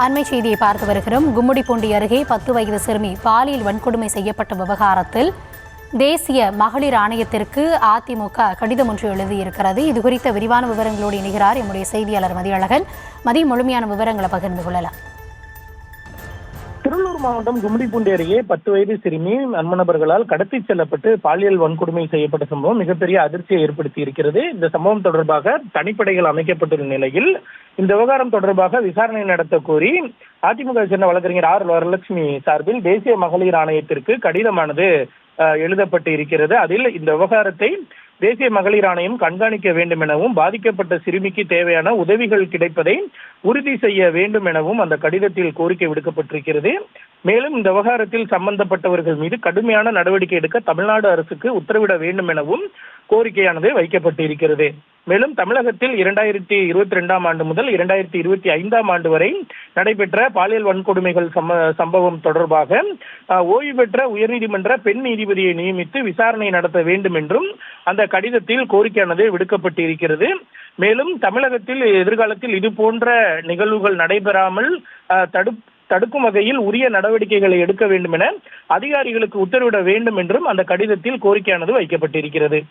அண்மை செய்தியை பார்த்து வருகிறோம். கும்மிடிப்பூண்டி அருகே 10 வயது சிறுமி பாலியல் வன்கொடுமை செய்யப்பட்ட விவகாரத்தில் தேசிய மகளிர் ஆணையத்திற்கு அதிமுக கடிதம் ஒன்று எழுதியிருக்கிறது. இது குறித்த விரிவான விவரங்களோடு இணைகிறார் எம்முடைய செய்தியாளர் மதியழகன். முழுமையான விவரங்களை பகிர்ந்து கொள்ளலாம். திருவள்ளூர் மாவட்டம் கும்மிடிப்பூண்டி அருகே 10 வயது சிறுமி நண்பர்களால் கடத்தி செல்லப்பட்டு பாலியல் வன்கொடுமை செய்யப்பட்ட சம்பவம் மிகப்பெரிய அதிர்ச்சியை ஏற்படுத்தி இருக்கிறது. இந்த சம்பவம் தொடர்பாக தனிப்படைகள் அமைக்கப்பட்டுள்ள நிலையில் இந்த விவகாரம் தொடர்பாக விசாரணை நடத்த கோரி அதிமுக சேர்ந்த வழக்கறிஞர் ஆர் வரலட்சுமி சார்பில் தேசிய மகளிர் ஆணையத்திற்கு கடிதமானது எழுதப்பட்டு இருக்கிறது. அதில் இந்த விவகாரத்தை தேசிய மகளிர் ஆணையம் கண்காணிக்க வேண்டும் எனவும் பாதிக்கப்பட்ட சிறுமிக்கு தேவையான உதவிகள் கிடைப்பதை உறுதி செய்ய வேண்டும் எனவும் அந்த கடிதத்தில் கோரிக்கை விடுக்கப்பட்டிருக்கிறது. மேலும் இந்த விவகாரத்தில் சம்பந்தப்பட்டவர்கள் மீது கடுமையான நடவடிக்கை எடுக்க தமிழ்நாடு அரசுக்கு உத்தரவிட வேண்டும் எனவும் கோரிக்கையானது வைக்கப்பட்டிருக்கிறது. மேலும் தமிழகத்தில் 2022ஆம் ஆண்டு முதல் 2025ஆம் ஆண்டு வரை நடைபெற்ற பாலியல் வன்கொடுமைகள் சம்பவம் தொடர்பாக ஓய்வு பெற்ற உயர்நீதிமன்ற பெண் நீதிபதியை நியமித்து விசாரணை நடத்த வேண்டும் என்றும் அந்த கடிதத்தில் கோரிக்கையானது விடுக்கப்பட்டிருக்கிறது. மேலும் தமிழகத்தில் எதிர்காலத்தில் இது போன்ற நிகழ்வுகள் நடைபெறாமல் தடுக்கும் வகையில் உரிய நடவடிக்கைகளை எடுக்க வேண்டும் என அதிகாரிகளுக்கு உத்தரவிட வேண்டும் என்றும் அந்த கடிதத்தில் கோரிக்கையானது வைக்கப்பட்டிருக்கிறது.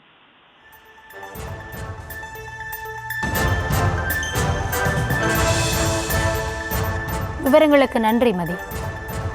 விவரங்களுக்கு நன்றி மதி.